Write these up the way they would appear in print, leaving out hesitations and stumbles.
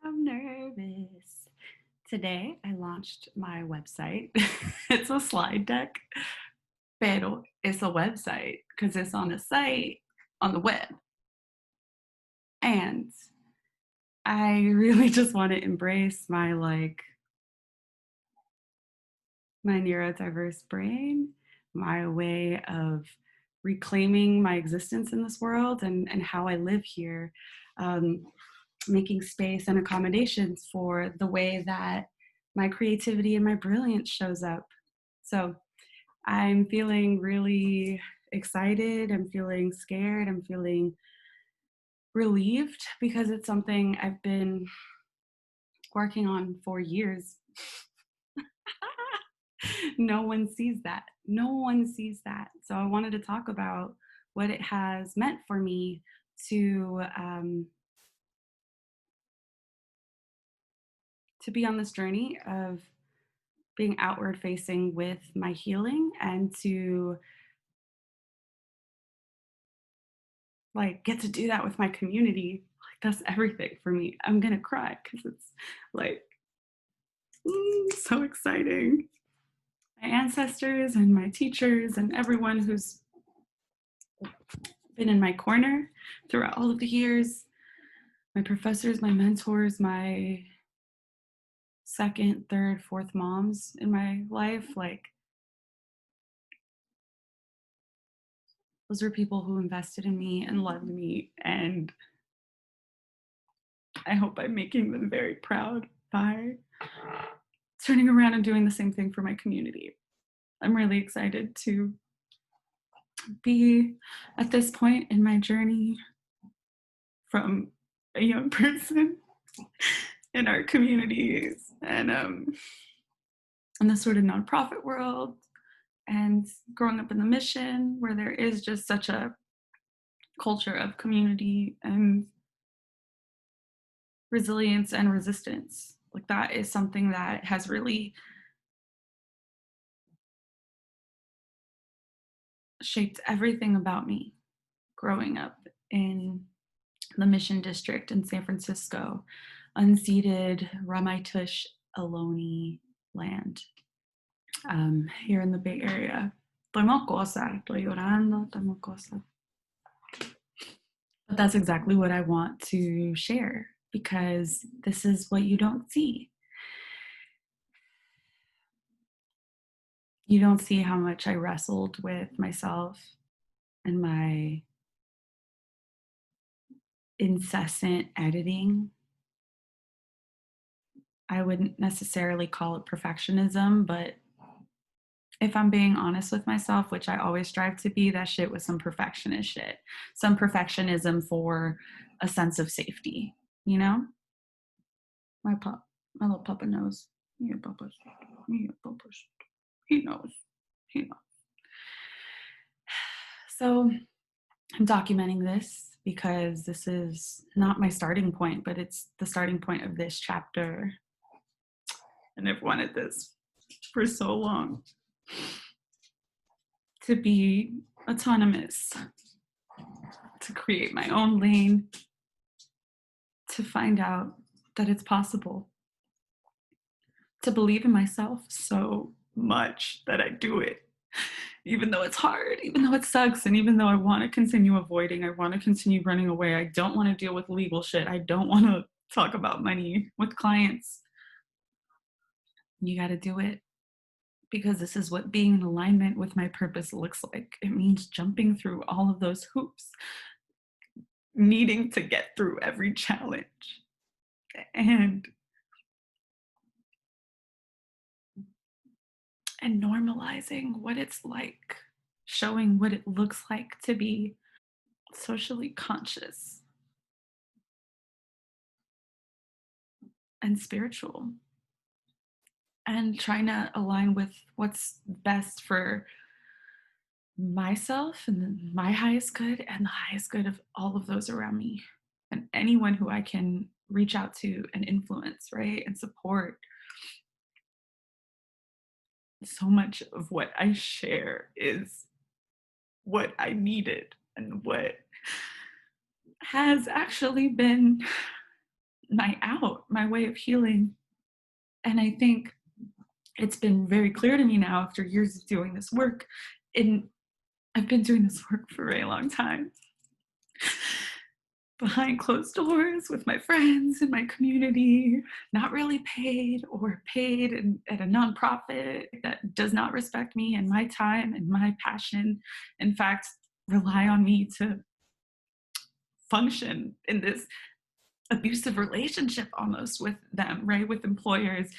I'm nervous. Today I launched my website. It's a slide deck, pero it's a website because it's on a site on the web. And I really just want to embrace my neurodiverse brain, my way of reclaiming my existence in this world and how I live here, um, making space and accommodations for the way that my creativity and my brilliance shows up. So I'm feeling really excited. I'm feeling scared. I'm feeling relieved because it's something I've been working on for years. No one sees that. No one sees that. So I wanted to talk about what it has meant for me to to be on this journey of being outward facing with my healing and to get to do that with my community. Like that's everything for me. I'm gonna cry because it's like so exciting. My ancestors and my teachers and everyone who's been in my corner throughout all of the years, my professors, my mentors, my second, third, fourth moms in my life, like those are people who invested in me and loved me. And I hope I'm making them very proud by turning around and doing the same thing for my community. I'm really excited to be at this point in my journey from a young person in our communities and in the sort of nonprofit world and growing up in the mission where there is just such a culture of community and resilience and resistance. Like that is something that has really shaped everything about me growing up in the Mission District in San Francisco, unceded Ramaytush Ohlone land here in the Bay Area. Estoy mocosa, estoy llorando, estoy mocosa. But that's exactly what I want to share because this is what you don't see. You don't see how much I wrestled with myself and my incessant editing. I wouldn't necessarily call it perfectionism, but if I'm being honest with myself, which I always strive to be, that shit was some perfectionist shit. Some perfectionism for a sense of safety, you know? My pup, my little puppa knows. Yeah, puppas. Yeah, puppas. He knows. He knows. So I'm documenting this because this is not my starting point, but it's the starting point of this chapter. And I've wanted this for so long to be autonomous, to create my own lane, to find out that it's possible, to believe in myself so much that I do it, even though it's hard, even though it sucks, and even though I want to continue avoiding, I want to continue running away. I don't want to deal with legal shit. I don't want to talk about money with clients. You got to do it because this is what being in alignment with my purpose looks like. It means jumping through all of those hoops, needing to get through every challenge, and normalizing what it's like, showing what it looks like to be socially conscious and spiritual, and trying to align with what's best for myself and my highest good and the highest good of all of those around me and anyone who I can reach out to and influence, right? And support. So much of what I share is what I needed and what has actually been my way of healing. And I think it's been very clear to me now after years of doing this work. And I've been doing this work for a very long time, behind closed doors with my friends in my community, not really paid, or paid at a nonprofit that does not respect me and my time and my passion. In fact, rely on me to function in this abusive relationship almost with them, right? With employers,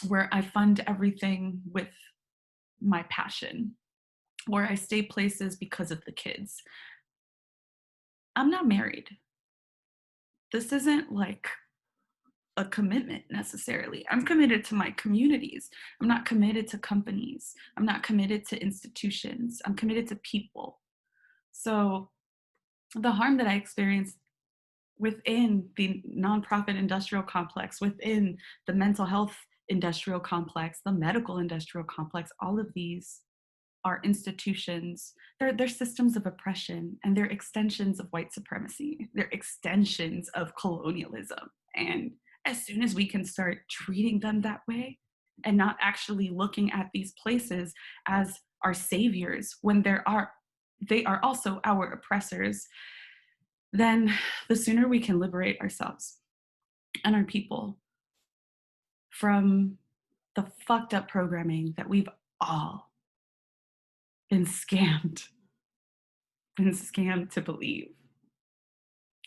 where I fund everything with my passion, where I stay places because of the kids. I'm not married. This isn't like a commitment necessarily. I'm committed to my communities. I'm not committed to companies. I'm not committed to institutions. I'm committed to people. So the harm that I experienced within the nonprofit industrial complex, within the mental health industrial complex, the medical industrial complex, all of these are institutions. They're systems of oppression, and they're extensions of white supremacy. They're extensions of colonialism. And as soon as we can start treating them that way and not actually looking at these places as our saviors when they are also our oppressors, then the sooner we can liberate ourselves and our people from the fucked up programming that we've all been scammed to believe.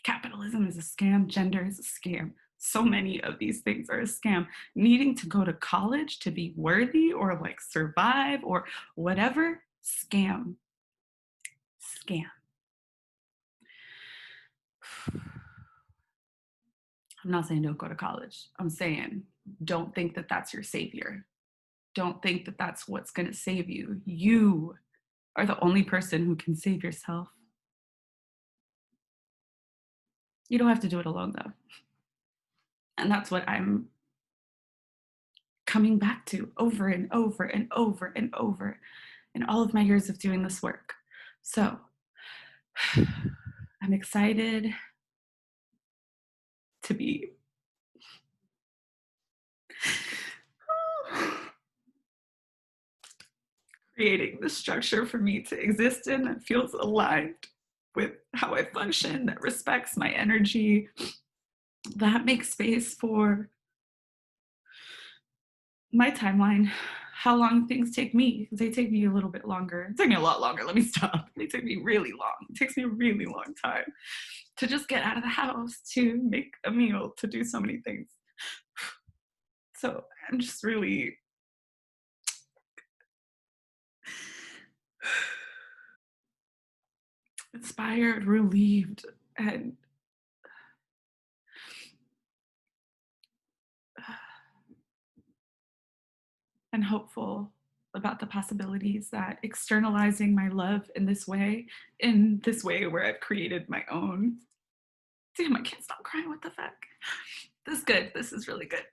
Capitalism is a scam, gender is a scam. So many of these things are a scam. Needing to go to college to be worthy or like survive or whatever, scam. Scam. I'm not saying don't go to college. I'm saying don't think that that's your savior. Don't think that that's what's going to save you. You are the only person who can save yourself. You don't have to do it alone, though. And that's what I'm coming back to over and over and over and over in all of my years of doing this work. So I'm excited to be creating the structure for me to exist in that feels aligned with how I function, that respects my energy, that makes space for my timeline, how long things take me. They take me a little bit longer. It take me a lot longer. Let me stop. They take me really long. It takes me a really long time to just get out of the house, to make a meal, to do so many things. So I'm just really inspired, relieved, and hopeful about the possibilities that externalizing my love in this way where I've created my own. Damn, I can't stop crying. What the fuck? This is good. This is really good.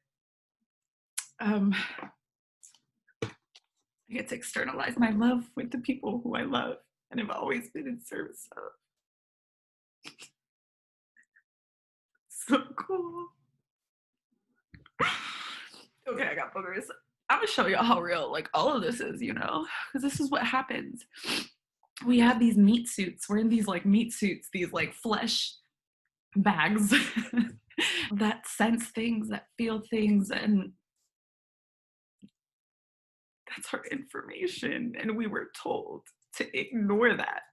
I get to externalize my love with the people who I love and have always been in service of. So cool. Okay, I got boogers. I'm gonna show you how real like all of this is, because this is what happens. We have these meat suits. We're in these like meat suits, these like flesh bags that sense things, that feel things, and that's our information. And we were told to ignore that,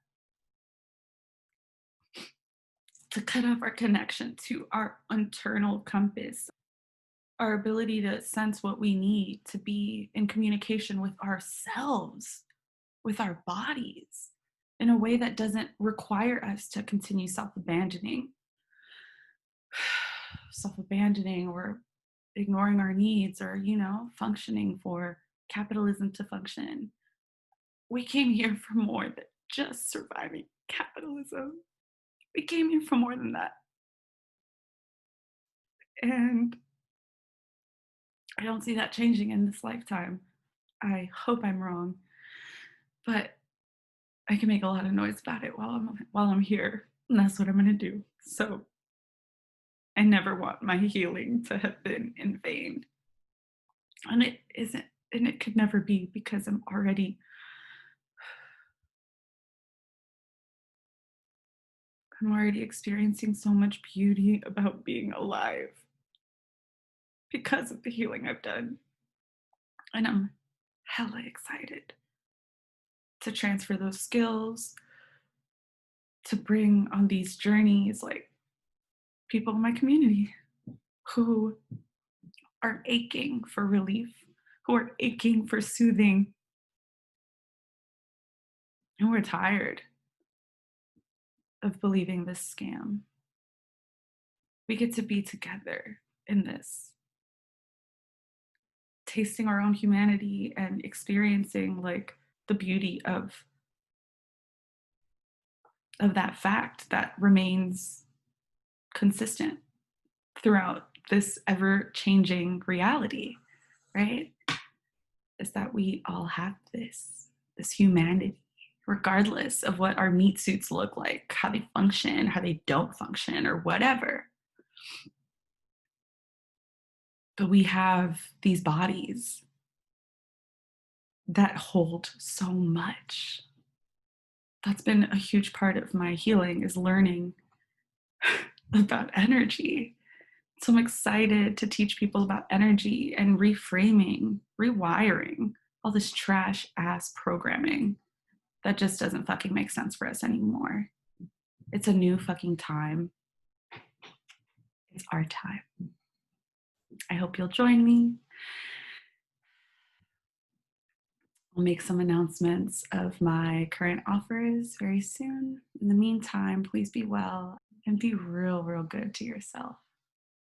to cut off our connection to our internal compass, our ability to sense what we need to be in communication with ourselves, with our bodies, in a way that doesn't require us to continue self-abandoning or ignoring our needs, or functioning for capitalism to function. We came here for more than just surviving capitalism. We came here for more than that. And I don't see that changing in this lifetime. I hope I'm wrong, but I can make a lot of noise about it while I'm here, and that's what I'm gonna do. So I never want my healing to have been in vain. And it isn't, and it could never be, because I'm already experiencing so much beauty about being alive because of the healing I've done. And I'm hella excited to transfer those skills, to bring on these journeys like people in my community who are aching for relief, who are aching for soothing, and we're tired of believing this scam. We get to be together in this, tasting our own humanity and experiencing like the beauty of that fact that remains consistent throughout this ever changing reality, right? Is that we all have this humanity, regardless of what our meat suits look like, how they function, how they don't function, or whatever. But we have these bodies that hold so much. That's been a huge part of my healing, is learning about energy. So I'm excited to teach people about energy and reframing, rewiring all this trash ass programming that just doesn't fucking make sense for us anymore. It's a new fucking time. It's our time. I hope you'll join me. I'll make some announcements of my current offers very soon. In the meantime, please be well and be real, real good to yourself.